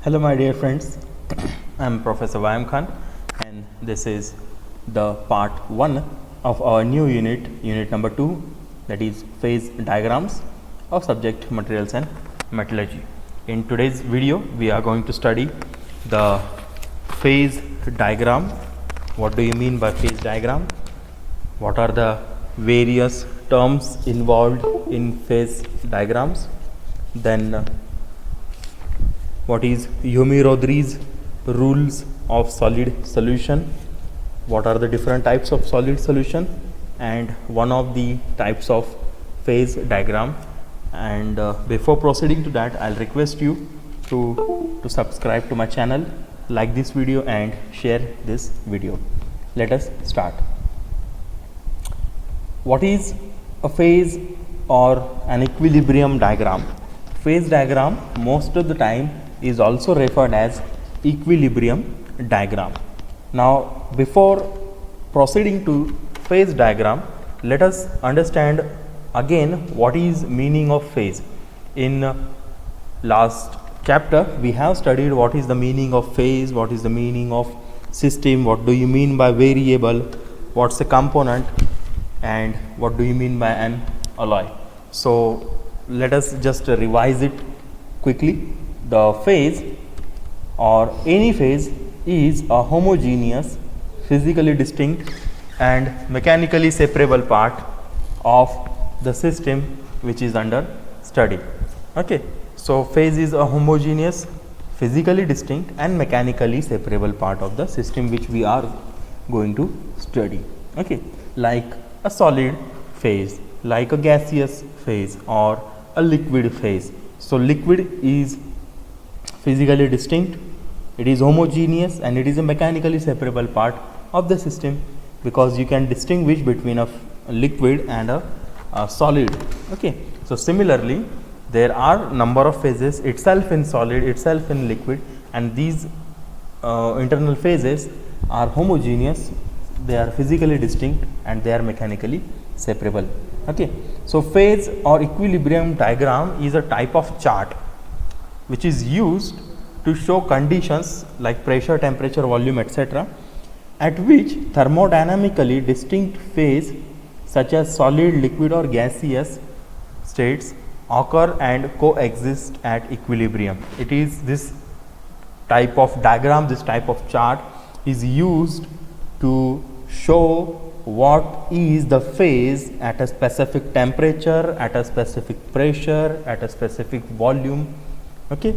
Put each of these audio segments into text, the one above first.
Hello my dear friends, I am Professor Vayam Khan and this is the part 1 of our new unit number 2, that is phase diagrams of subject materials and metallurgy. In today's video we are going to study the phase diagram. What do you mean by phase diagram? What are the various terms involved in phase diagrams? Then what is Humy-Rodriguez rules of solid solution? What are the different types of solid solution and one of the types of phase diagram? And before proceeding to that, I'll request you to subscribe to my channel, like this video and share this video. Let us start. What is a phase or an equilibrium diagram? Phase diagram most of the time is also referred as equilibrium diagram. Now before proceeding to phase diagram, let us understand again what is meaning of phase. In last chapter we have studied what is the meaning of phase, what is the meaning of system, what do you mean by variable, what's the component, and what do you mean by an alloy. So let us just revise it quickly. The phase or any phase is a homogeneous, physically distinct and mechanically separable part of the system which is under study. Okay, so phase is a homogeneous, physically distinct and mechanically separable part of the system which we are going to study. Okay, like a solid phase, like a gaseous phase or a liquid phase. So liquid is physically distinct, it is homogeneous and it is a mechanically separable part of the system because you can distinguish between a liquid and a solid. Okay, so similarly there are number of phases itself in solid, itself in liquid, and these internal phases are homogeneous, they are physically distinct and they are mechanically separable. Okay, so phase or equilibrium diagram is a type of chart which is used to show conditions like pressure, temperature, volume, etc., at which thermodynamically distinct phase such as solid, liquid or gaseous states occur and coexist at equilibrium. It is this type of diagram, this type of chart is used to show what is the phase at a specific temperature, at a specific pressure, at a specific volume, okay,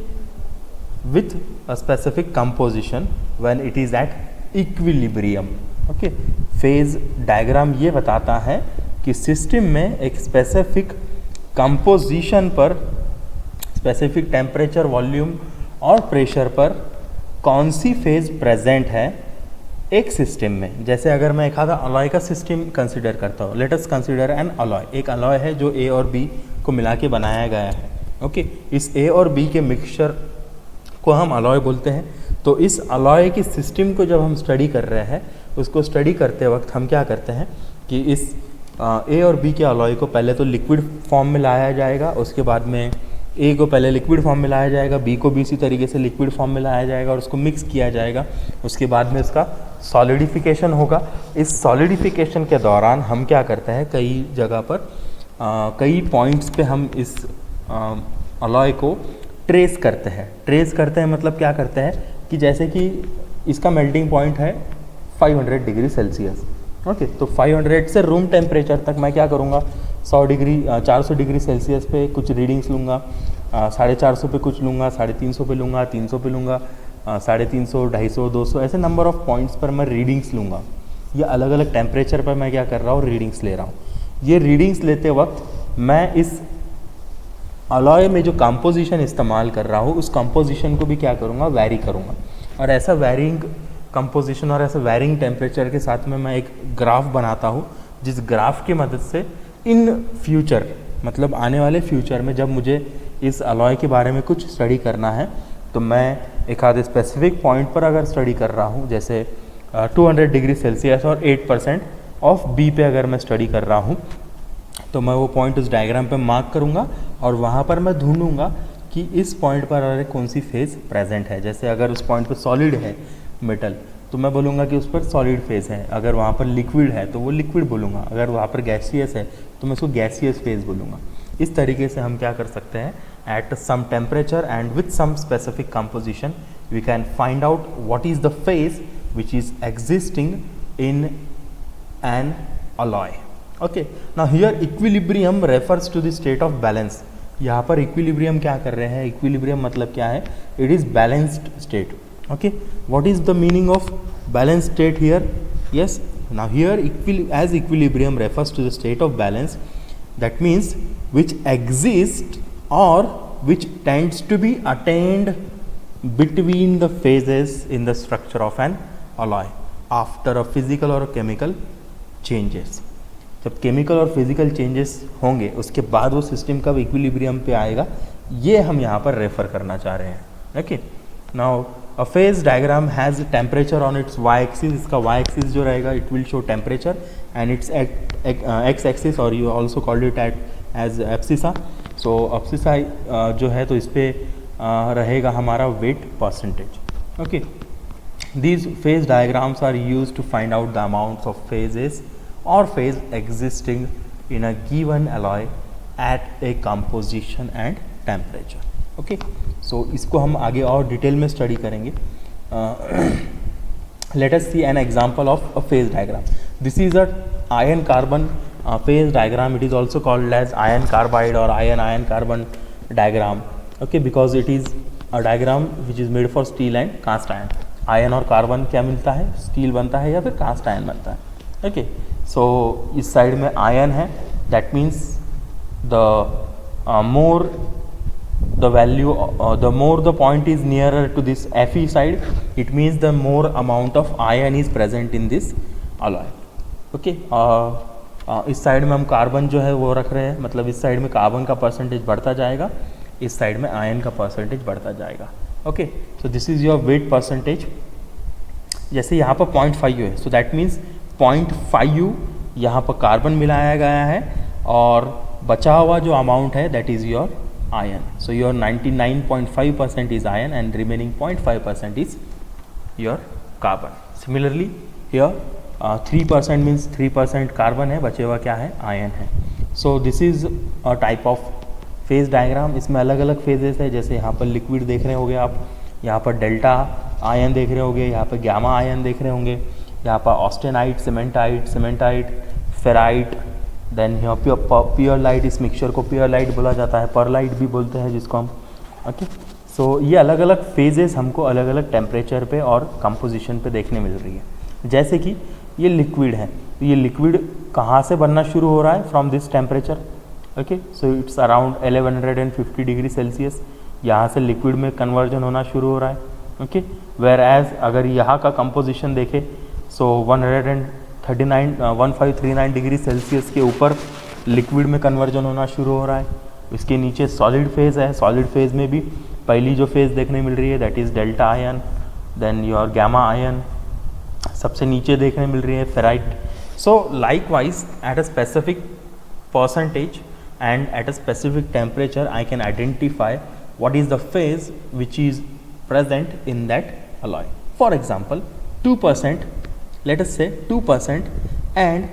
with a specific composition when it is at equilibrium. Okay, phase diagram ये बताता है कि system में एक specific composition पर, specific temperature, volume और pressure पर कौन सी फेज प्रेजेंट है एक सिस्टम में. जैसे अगर मैं एक आधा अलॉय का सिस्टम कंसिडर करता हूँ, let us consider N alloy. एक अलॉय है जो ए और बी को मिला के बनाया गया है. ओके, इस ए और बी के मिक्सचर को हम अलॉय बोलते हैं. तो इस अलॉय की सिस्टम को जब हम स्टडी कर रहे हैं, उसको स्टडी करते वक्त हम क्या करते हैं कि इस ए और बी के अलॉय को पहले तो लिक्विड फॉर्म में लाया जाएगा, उसके बाद में ए को पहले लिक्विड फॉर्म में लाया जाएगा, बी को भी इसी तरीके से लिक्विड फॉर्म में लाया जाएगा और उसको मिक्स किया जाएगा. उसके बाद में इसका सॉलिडिफिकेशन होगा. इस सॉलिडिफिकेशन के दौरान हम क्या करते हैं, कई जगह पर कई पॉइंट्स पे हम इस अलॉय को ट्रेस करते हैं. ट्रेस करते हैं मतलब क्या करते हैं कि जैसे कि इसका मेल्टिंग पॉइंट है 500 डिग्री सेल्सियस. ओके, तो 500 से रूम टेम्परेचर तक मैं क्या करूँगा, 400 डिग्री सेल्सियस पे कुछ रीडिंग्स लूँगा, 450 पे कुछ लूँगा, 350 पे लूँगा, 300 पे लूँगा, 350, 250, 200 ऐसे नंबर ऑफ पॉइंट्स पर मैं रीडिंग्स लूँगा. ये अलग अलग टेम्परेचर पर मैं क्या कर रहा हूँ, रीडिंग्स ले रहा हूँ. ये रीडिंग्स लेते वक्त मैं इस अलॉय में जो कंपोजिशन इस्तेमाल कर रहा हूँ उस कंपोजिशन को भी क्या करूँगा, वैरी करूँगा. और ऐसा वैरिंग कंपोजिशन और ऐसा वैरिंग टेम्परेचर के साथ में मैं एक ग्राफ बनाता हूँ, जिस ग्राफ की मदद से इन फ्यूचर, मतलब आने वाले फ्यूचर में जब मुझे इस अलॉय के बारे में कुछ स्टडी करना है तो मैं एक आधे स्पेसिफिक पॉइंट पर अगर स्टडी कर रहा हूँ, जैसे 200 डिग्री सेल्सियस और 8% ऑफ बी पे अगर मैं स्टडी कर रहा हूँ तो मैं वो पॉइंट उस डायग्राम पे मार्क करूँगा और वहाँ पर मैं ढूंढूंगा कि इस पॉइंट पर अगर कौन सी फेज़ प्रेजेंट है। जैसे अगर उस पॉइंट पर सॉलिड है मेटल तो मैं बोलूँगा कि उस पर सॉलिड फेज़ है, अगर वहाँ पर लिक्विड है तो वो लिक्विड बोलूँगा, अगर वहाँ पर गैसियस है तो मैं उसको गैसियस फेज़ बोलूँगा। इस तरीके से हम क्या कर सकते हैं, at some temperature and with some specific composition we can find out what is the phase which is existing in an alloy. Okay, now here equilibrium refers to the state of balance. यहाँ पर equilibrium क्या कर रहे हैं, equilibrium मतलब क्या है, it is balanced state. Okay, what is the meaning of balanced state here? Yes, now here as equilibrium refers to the state of balance, that means which exists or which tends to be attained between the phases in the structure of an alloy after a physical or a chemical changes। जब chemical और physical changes होंगे उसके बाद वो system कब equilibrium पे आएगा, ये हम यहाँ पर रेफर करना चाह रहे हैं। Okay, now a phase diagram has temperature on its y axis। इसका y axis जो रहेगा it will show temperature and its x axis or you also called it as abscissa। so abscissa जो है तो इस पे रहेगा हमारा weight percentage। okay, these phase diagrams are used to find out the amounts of phases or phase existing in a given alloy at a composition and temperature। Okay, so इसको हम आगे और डिटेल में स्टडी करेंगे। Let us see an example of a phase diagram. This is a iron carbon phase diagram. It is also called as iron carbide और iron carbon diagram. Okay, because it is a diagram which is made for steel and cast iron. Iron और carbon क्या मिलता है, steel बनता है या फिर cast ion बनता है। ओके, सो इस साइड में आयन है, that means the more the value the more the point is nearer to this Fe side, it means the more amount of iron is present in this alloy। okay, इस side में हम carbon जो है वो रख रहे हैं, मतलब इस साइड में कार्बन का परसेंटेज बढ़ता जाएगा, इस साइड में आयन का परसेंटेज बढ़ता जाएगा। Okay, so this is your weight percentage. जैसे यहाँ पर 0.5 है, सो दैट मीन्स 0.5 यहाँ पर कार्बन मिलाया गया है और बचा हुआ जो अमाउंट है that is your iron। so your 99.5% is iron and remaining 0.5% is your carbon। similarly here 3% means 3% carbon है, बचे हुआ क्या है, iron है। so this is a type of phase diagram। इसमें अलग अलग phases है, जैसे यहाँ पर लिक्विड देख रहे होंगे आप, यहाँ पर डेल्टा आयन देख रहे होंगे, यहाँ पर गामा आयन देख रहे होंगे, यहाँ पर ऑस्टेनाइट, सीमेंटाइट, फेराइट, देन यहाँ प्योर लाइट, इस मिक्सचर को प्योर लाइट बोला जाता है, परलाइट भी बोलते हैं जिसको हम। ओके, सो ये अलग अलग फेजेस हमको अलग अलग टेम्परेचर पे और कंपोजिशन पे देखने मिल रही है। जैसे कि ये लिक्विड है, तो ये लिक्विड कहाँ से बनना शुरू हो रहा है, from this temperature. Okay, so it's around 1150 degree Celsius, यहाँ से लिक्विड में कन्वर्जन होना शुरू हो रहा है। ओके, वेयर एज अगर यहाँ का कंपोजिशन देखें सो 1539 डिग्री सेल्सियस के ऊपर लिक्विड में कन्वर्जन होना शुरू हो रहा है। इसके नीचे सॉलिड फेज़ है, सॉलिड फेज़ में भी पहली जो फेज़ देखने मिल रही है that is delta iron, then your gamma iron, सबसे नीचे देखने मिल रही है ferrite. So likewise at a specific percentage and at a specific temperature I can identify what is the phase which is present in that alloy। For example 2%, let us say 2% and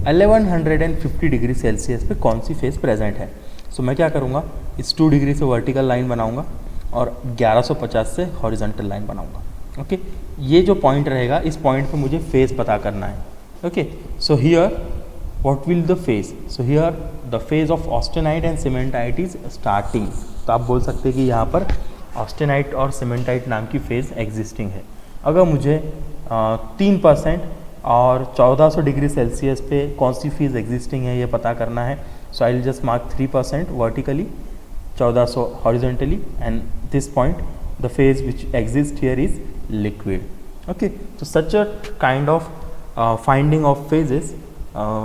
1150 degree Celsius पे कौन सी phase present है। सो मैं क्या करूँगा, इस 2 degree से vertical line बनाऊँगा और 1150 से हॉरिजॉन्टल लाइन बनाऊँगा। ओके, ये जो पॉइंट रहेगा इस पॉइंट पे मुझे फेज़ पता करना है। Okay, so here what will the phase, so here the phase of austenite and cementite is starting। तो आप बोल सकते हैं कि यहाँ पर ऑस्टेनाइट और सीमेंटाइट नाम की फेज़ एग्जिस्टिंग है। अगर मुझे 3% और 1400 डिग्री सेल्सियस पे कौन सी फेज़ एग्जिस्टिंग है ये पता करना है, so I will just mark 3% vertically, 1400 horizontally, and this point the phase which exist here is liquid. Okay, तो such a kind of finding of phases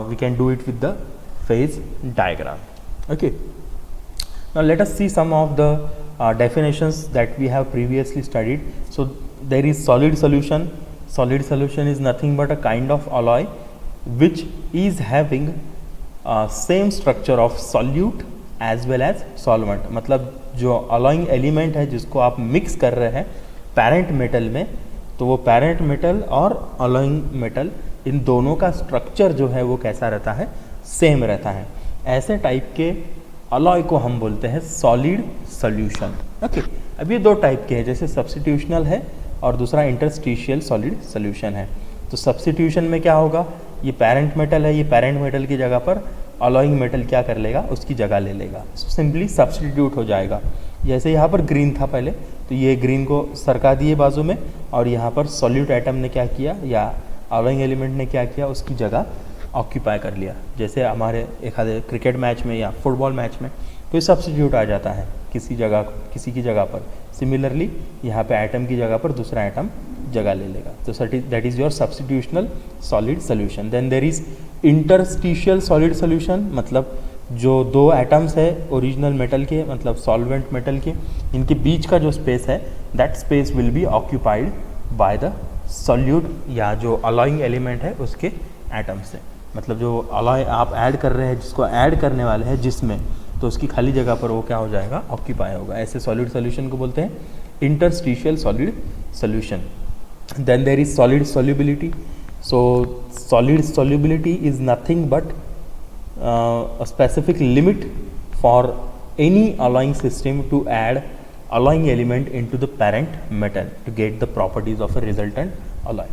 we can do it with the phase diagram। okay, now let us see some of the definitions that we have previously studied। so there is solid solution is nothing but a kind of alloy which is having same structure of solute as well as solvent. मतलब जो अलाइंग element है जिसको आप mix कर रहे हैं parent metal में, तो वो पेरेंट मेटल और अलाइंग मेटल इन दोनों का स्ट्रक्चर जो है वो कैसा रहता है, सेम रहता है। ऐसे टाइप के अलॉय को हम बोलते हैं सॉलिड सॉल्यूशन। ओके, अब ये दो टाइप के हैं, जैसे सब्स्टिट्यूशनल है और दूसरा इंटरस्टिशियल सॉलिड सॉल्यूशन है। तो सब्स्टिट्यूशन में क्या होगा, ये पेरेंट मेटल है, ये पेरेंट मेटल की जगह पर अलॉइंग मेटल क्या कर लेगा, उसकी जगह ले लेगा, सिंपली सब्स्टिट्यूट हो जाएगा। जैसे यहाँ पर ग्रीन था पहले, तो ये ग्रीन को सरका दिए बाजू में, और यहाँ पर सॉल्यूट एटम ने क्या किया या अलॉइंग एलिमेंट ने क्या किया, उसकी जगह ऑक्यूपाई कर लिया। जैसे हमारे एक आधे क्रिकेट मैच में या फुटबॉल मैच में कोई सब्स्टिट्यूट आ जाता है किसी की जगह पर, सिमिलरली यहाँ पे एटम की जगह पर दूसरा एटम जगह ले लेगा। तो that is your substitutional solid solution. Then there is interstitial solid solution, मतलब जो दो एटम्स है ओरिजिनल मेटल के, मतलब सॉल्वेंट मेटल के, इनके बीच का जो स्पेस है, that space will be occupied by the solute या जो अलॉइंग एलिमेंट है उसके एटम से। मतलब जो अलॉय आप ऐड कर रहे हैं, जिसको ऐड करने वाले हैं जिसमें, तो उसकी खाली जगह पर वो क्या हो जाएगा, ऑक्यूपाई होगा। ऐसे सॉलिड सॉल्यूशन को बोलते हैं interstitial solid solution. Then there is solid solubility. So solid solubility is nothing but a specific limit for any alloying system to add alloying element into the parent metal to get the properties of a resultant alloy।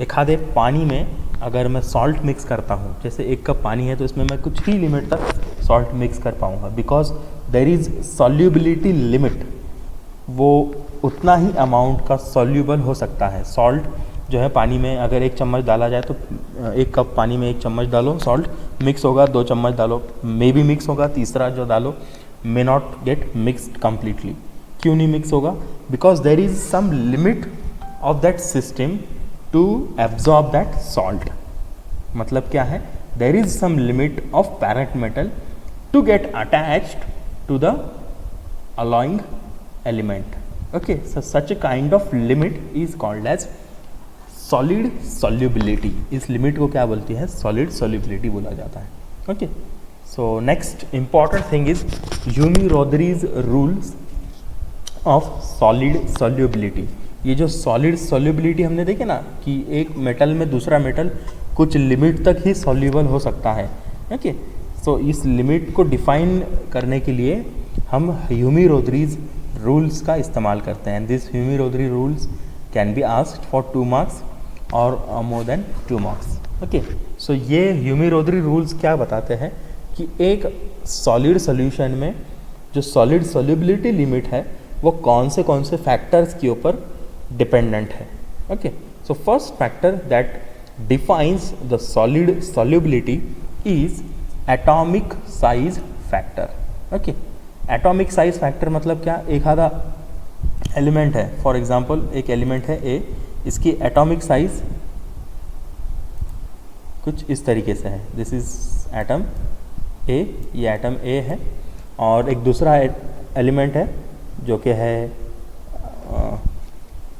एक आधे पानी में अगर मैं salt mix करता हूँ, जैसे 1 cup पानी है तो इसमें मैं कुछ ही लिमिट तक सॉल्ट मिक्स कर पाऊँगा, because there is solubility limit. वो उतना ही अमाउंट का सॉल्यूबल हो सकता है। सॉल्ट जो है पानी में अगर 1 चम्मच डाला जाए तो 1 कप पानी में 1 चम्मच डालो सॉल्ट, मिक्स होगा, 2 चम्मच डालो मे भी मिक्स होगा, तीसरा जो डालो may not get mixed completely. क्यों नहीं मिक्स होगा? Because there is some limit of that system to absorb that salt. मतलब क्या है, there is some limit of parent metal to get attached to the alloying element. Okay, so such a kind of limit is called as solid solubility. इस limit को क्या बोलती है, solid solubility बोला जाता है। Okay, so next important thing is Hume Rothery's rules of solid solubility. ये जो सॉलिड सॉल्युबिलिटी हमने देखे ना कि एक मेटल में दूसरा मेटल कुछ लिमिट तक ही सॉल्युबल हो सकता है। ओके, सो इस लिमिट को डिफाइन करने के लिए हम ह्यूमी-रोदरीज रूल्स का इस्तेमाल करते हैं। This Hume Rothery rules can be asked for 2 marks और more than 2 marks. Okay, so ये ह्यूमी-रोदरी रूल्स क्या बताते हैं कि एक सॉलिड सॉल्यूशन में जो सॉलिड सॉल्युबिलिटी लिमिट है वो कौन से फैक्टर्स के ऊपर डिपेंडेंट है। Okay, so first factor that defines the solid solubility is atomic size factor. Okay, atomic size factor मतलब क्या, एक आधा एलिमेंट है, फॉर एग्जांपल एक एलिमेंट है ए, इसकी एटॉमिक साइज कुछ इस तरीके से है, दिस इज एटम ए, ये एटम ए है, और एक दूसरा एलिमेंट है जो कि है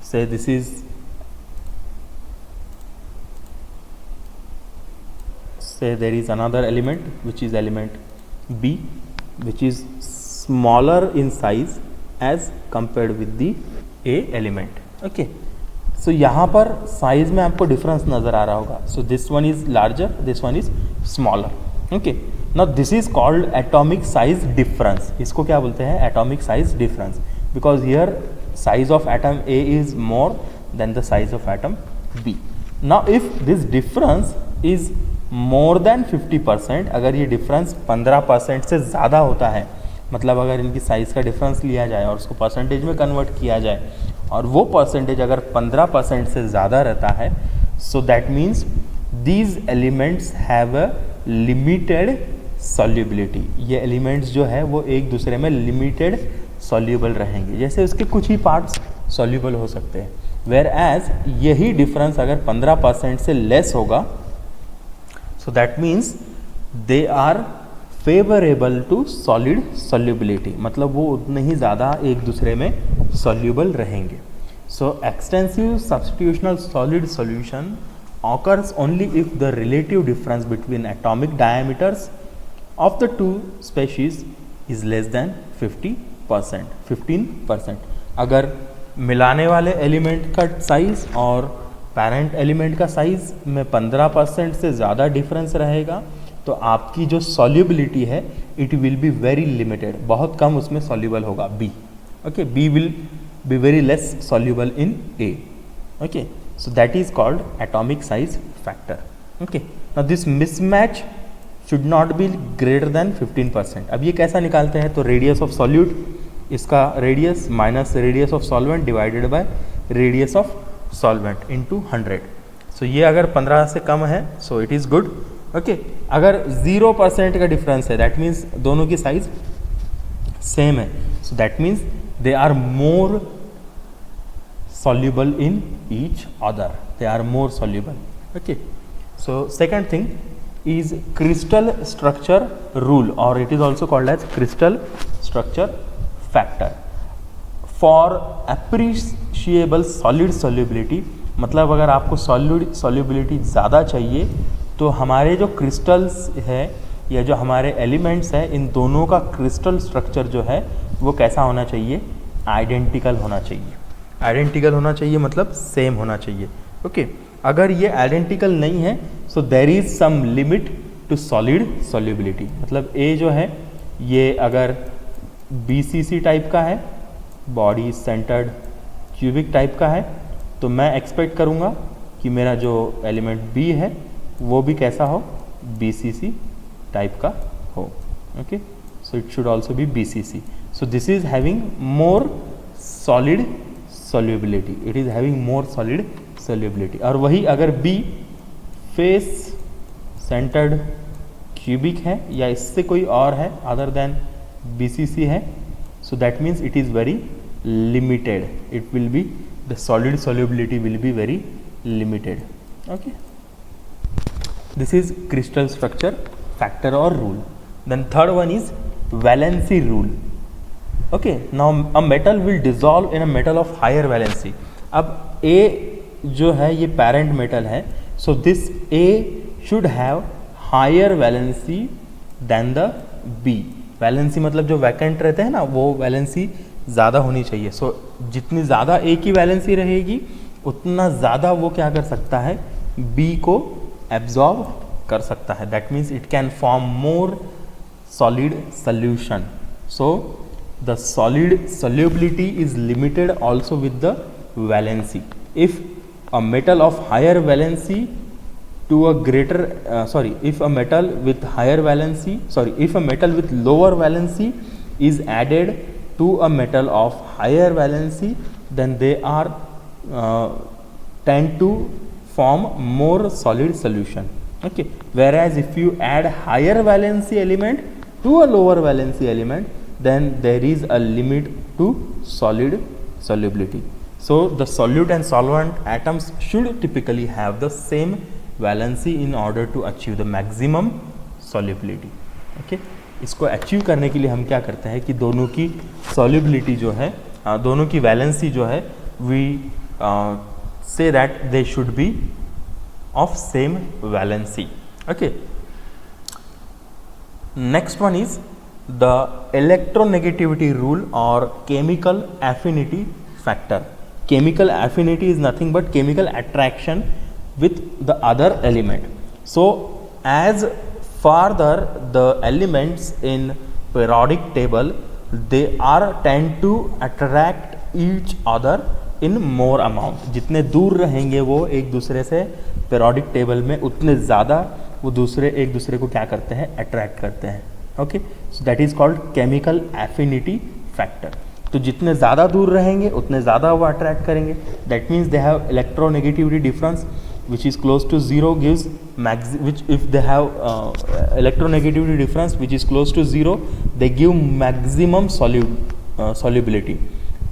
से this is say there is another element which is element B which is smaller in size as compared with the A element. Okay, so यहाँ पर साइज में आपको डिफरेंस नजर आ रहा होगा। So this one is larger, this one is smaller. Okay, now this is called atomic size difference. इसको क्या बोलते हैं, atomic size difference, because here size of atom A is more than the size of atom B. Now if this difference is more than 50%, अगर ये difference 15% से ज़्यादा होता है, मतलब अगर इनकी साइज़ का डिफरेंस लिया जाए और उसको परसेंटेज में कन्वर्ट किया जाए और वो परसेंटेज अगर 15% से ज़्यादा रहता है, so that means these elements have a limited solubility. ये एलिमेंट्स जो है वो एक दूसरे में लिमिटेड सॉल्युबल रहेंगे, जैसे उसके कुछ ही पार्ट्स सॉल्युबल हो सकते हैं। वेयर एज यही डिफरेंस अगर 15% से लेस होगा, so that means they are favourable to solid solubility, मतलब वो उतने ही ज़्यादा एक दूसरे में सॉल्युबल रहेंगे। So extensive substitutional solid solution occurs only if the relative difference between atomic diameters of the two species is less than 50%, 15%। अगर मिलाने वाले एलिमेंट का साइज और पेरेंट एलिमेंट का साइज में 15% से ज़्यादा डिफरेंस रहेगा तो आपकी जो सॉल्युबिलिटी है it will be very limited, बहुत कम उसमें सॉल्युबल होगा B. Okay, B will be very less soluble in A. Okay, so that is called atomic size factor. Okay, now this mismatch should not be greater than 15%। अब ये कैसा निकालते हैं, तो रेडियस ऑफ सॉल्यूट, इसका radius minus radius of solvent divided by radius of solvent into 100। So ये अगर 15 से कम है so it is good. Okay, अगर 0% का डिफरेंस है दैट मीन्स दोनों की साइज सेम है, so that means they are more soluble in each other, they are more soluble. Okay, so second thing is crystal structure rule, or it is also called as crystal structure factor. For appreciable solid solubility, मतलब अगर आपको solid solubility ज़्यादा चाहिए तो हमारे जो crystals है या जो हमारे elements है इन दोनों का crystal structure जो है वो कैसा होना चाहिए, identical होना चाहिए। आइडेंटिकल होना चाहिए मतलब सेम होना चाहिए। ओके, अगर ये आइडेंटिकल नहीं है so there is some limit to solid solubility. मतलब ए जो है ये अगर BCC टाइप का है, बॉडी सेंटर्ड क्यूबिक टाइप का है, तो मैं एक्सपेक्ट करूँगा कि मेरा जो एलिमेंट B है वो भी कैसा हो, BCC टाइप का हो। Okay, so it should also be BCC। So this is having more solid solubility, it is having more solid solubility। और वही अगर B फेस सेंटर्ड क्यूबिक है या इससे कोई और है अदर देन BCC है, so that means it is very limited, it will be the solid solubility will be very limited। okay, this is crystal structure factor or rule। then third one is valency rule। Okay, now a metal will dissolve in a metal of higher valency. अब A जो है ये parent metal है, so this A should have higher valency than the B. Valency मतलब जो vacant रहते हैं ना वो वैलेंसी ज़्यादा होनी चाहिए। सो जितनी ज़्यादा ए की वैलेंसी रहेगी उतना ज़्यादा वो क्या कर सकता है, बी को एब्जॉर्ब कर सकता है। That means it can form more solid solution. So the solid solubility is limited also with the valency. If a metal of higher valency to a greater if a metal with higher valency if a metal with lower valency is added to a metal of higher valency, then they are tend to form more solid solution। okay, whereas if you add higher valency element to a lower valency element, then there is a limit to solid solubility। so the solute and solvent atoms should typically have the same valency in order to achieve the maximum solubility। okay, इसको achieve करने के लिए हम क्या करते हैं कि दोनों की solubility जो है दोनों की valency जो है we say that they should be of same valency। okay, next one is the electronegativity rule or chemical affinity factor। chemical affinity is nothing but chemical attraction with the other element। so as further the elements in periodic table they are tend to attract each other in more amount। जितने दूर रहेंगे वो एक दूसरे से periodic table में उतने ज़्यादा वो दूसरे एक दूसरे को क्या करते हैं, अट्रैक्ट करते हैं। Okay, so that is called chemical affinity factor. तो जितने ज़्यादा दूर रहेंगे उतने ज़्यादा वो अट्रैक्ट करेंगे। That means they have electronegativity difference which is close to 0 gives which if they have electronegativity difference which is close to 0 they give maximum solubility।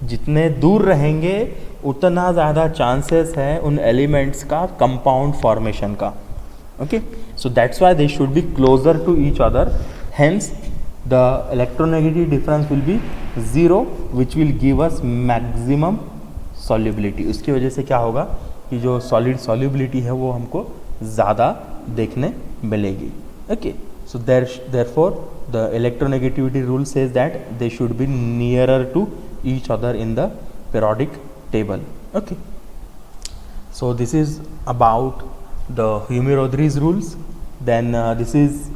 जितने दूर रहेंगे उतना ज़्यादा चांसेस है उन एलिमेंट्स का कंपाउंड फॉर्मेशन का। Okay, so that's why they should be closer to each other, hence the electronegativity difference will be 0 which will give us maximum solubility। उसकी वजह से क्या होगा कि जो solid solubility है वो हमको ज़्यादा देखने मिलेगी। Okay, so therefore the electronegativity rule says that they should be nearer to each other in the periodic table. Okay, so this is about the Humy-Rodriguez rules. Then this is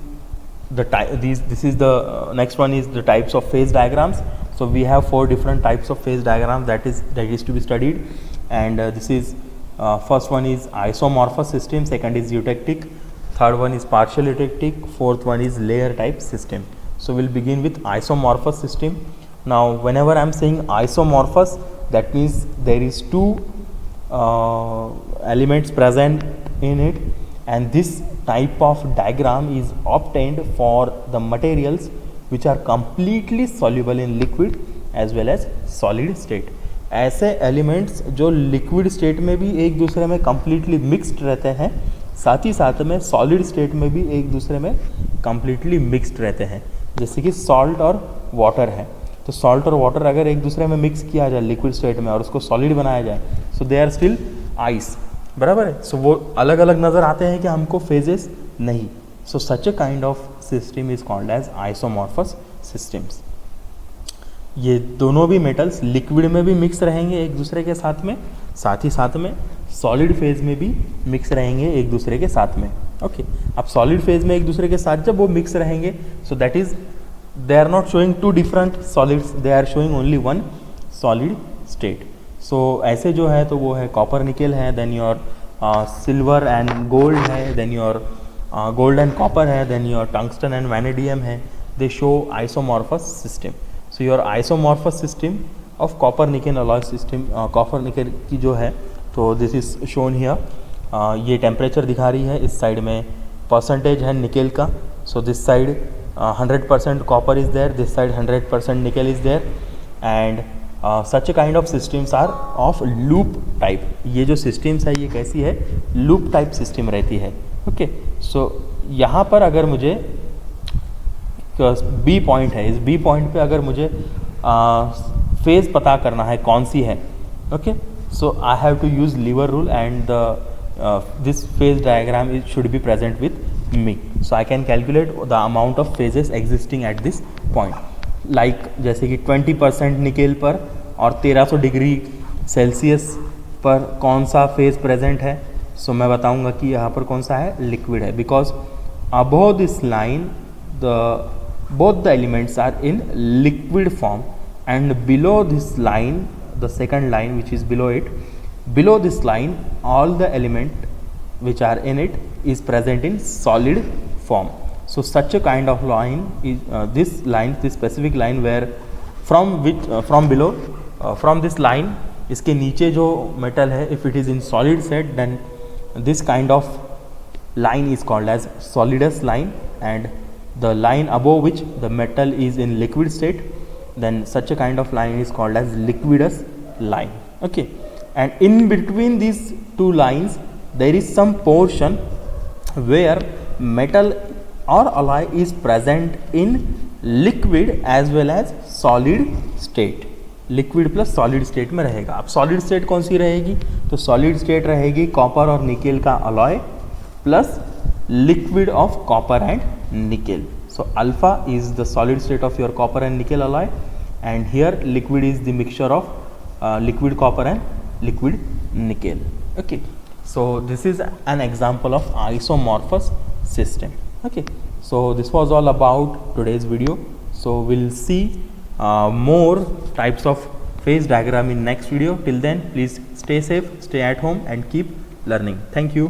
the this is the next one is the types of phase diagrams. So we have 4 different types of phase diagrams that is to be studied, and this is first one is isomorphous system, second is eutectic, third one is partial eutectic, fourth one is layer type system. So we'll begin with isomorphous system. Now whenever I am saying isomorphous, that means there is 2 elements present in it, and this type of diagram is obtained for the materials which are completely soluble in liquid as well as solid state. ऐसे elements जो liquid state में भी एक दूसरे में completely mixed रहते हैं, साथ ही साथ में सॉलिड स्टेट में भी एक दूसरे में completely mixed रहते हैं, जैसे कि सॉल्ट और वाटर है. तो सॉल्ट और वाटर अगर एक दूसरे में मिक्स किया जाए लिक्विड स्टेट में और उसको सॉलिड बनाया जाए, सो दे आर स्टिल आइस, बराबर है. सो वो अलग अलग नज़र आते हैं कि हमको फेजेस नहीं. So such a kind of system is called as isomorphous systems. ये दोनों भी मेटल्स लिक्विड में भी मिक्स रहेंगे एक दूसरे के साथ ही साथ में सॉलिड फेज में भी मिक्स रहेंगे एक दूसरे के साथ में. ओके, अब सॉलिड फेज में एक दूसरे के साथ जब वो मिक्स रहेंगे, सो that is they are not showing 2 different solids, they are showing only 1 solid state. So ऐसे जो है तो वो है कॉपर निकेल है, then your silver and gold है, then your gold and copper है, then your tungsten and vanadium है. They show isomorphous system. So your isomorphous system of copper nickel alloy system, copper nickel की जो है तो this is shown here. ये temperature दिखा रही है, इस साइड में परसेंटेज है निकेल का. So this side 100% copper is there, this side 100% nickel is there, and such a kind of systems are of loop type. ये जो systems है ये कैसी है, loop type system रहती है. ओके, सो यहाँ पर अगर मुझे B पॉइंट है, इस B पॉइंट पे अगर मुझे फेज पता करना है कौन सी है, okay, so I have to use lever rule and this phase diagram it should be present with me, so I can calculate the amount of phases existing at this point. Like जैसे कि 20% nickel पर और 1300 degree Celsius पर कौन सा phase present है, सो मैं बताऊंगा कि यहाँ पर कौन सा है, लिक्विड है. Because above this line both the elements are in liquid form, and below this line, the second line which is below it, below this line all the element which are in it is present in solid form. So such a kind of line is this specific line where from below from this line इसके नीचे जो metal है, if it is in solid state, then this kind of line is called as solidus line, and the line above which the metal is in liquid state, then such a kind of line is called as liquidus line. Okay, and in between these 2 lines there is some portion where metal or alloy is present in liquid as well as solid state. Liquid plus solid state में रहेगा. अब solid state कौन सी रहेगी, तो solid state रहेगी copper और nickel का alloy plus liquid of copper and nickel. So alpha is the solid state of your copper and nickel alloy, and here liquid is the mixture of liquid copper and liquid nickel. Okay, so this is an example of isomorphous system. Okay, so this was all about today's video. So we'll see more types of phase diagram in next video. Till then, please stay safe, stay at home and keep learning. Thank you.